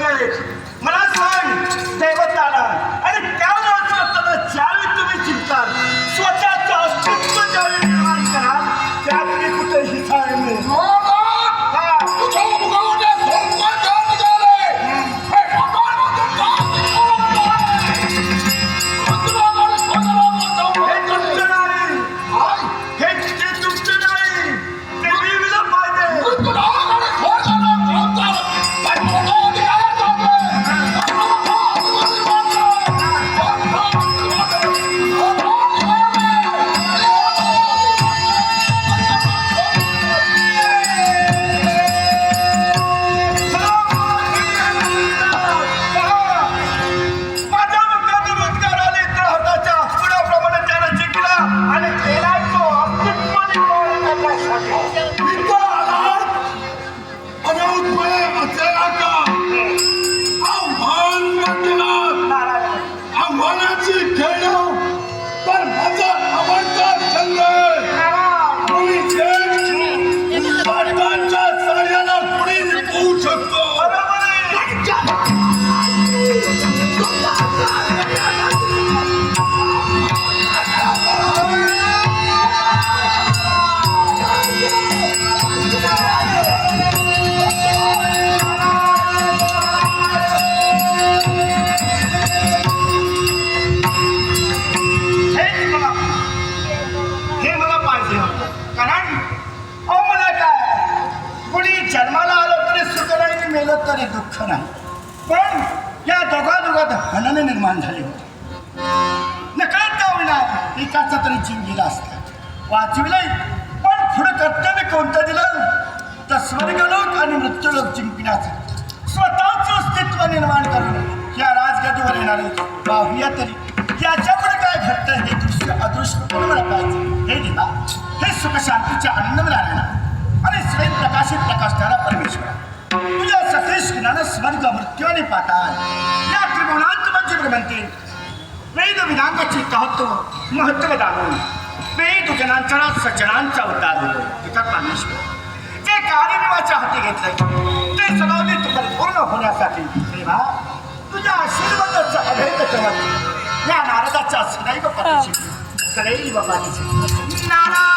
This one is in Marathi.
मिळेल. मला सांग दैवताला आणि त्यावेळेस ज्यावेळी तुम्ही चिंताल स्वतःचं अस्तित्व ज्यावेळी निर्माण कराल त्यावेळी कुठे हिसाळ मिळेल. तरी दुःख नाही पण या दोघांत हनन निर्माण झाले होते. नकळत का होईना एकाचा तरी जीव गेला असता वाचविलंय पण पुढे कर्तव्य कोणतं दिलं तर स्वर्गलोक आणि मृत्यूलोक जिंकण्याचं स्वतःच अस्तित्व निर्माण करून या राजगदीवर येणारे पाहूया तरी याच्यापुढे काय घडतं हे दृश्य अदृश्य मला पाहिजे. हे दिला हे सुख शांतीचे आनंद मिळालेला आणि स्वयं प्रकाशित प्रकाशणारा परमेश्वर तुझ्या सतीश ज्ञान स्वर्ग मृत्यू आणि पाताळ या त्रिभुवनांत म्हणजे म्हणते वेद विधानाची महत्व दाखवून वेद जनांचा सज्जनांचा उद्धार होतो. तिथं परमेश्वर जे कार्यनिर्वाहाच्या हाती घेतलंय ते सदावित परिपूर्ण होण्यासाठी देवा तुझ्या आशीर्वादाचं अभेद चमक या नारदाच्या सदैव पाठीशी सदैव पाठीशी नारायण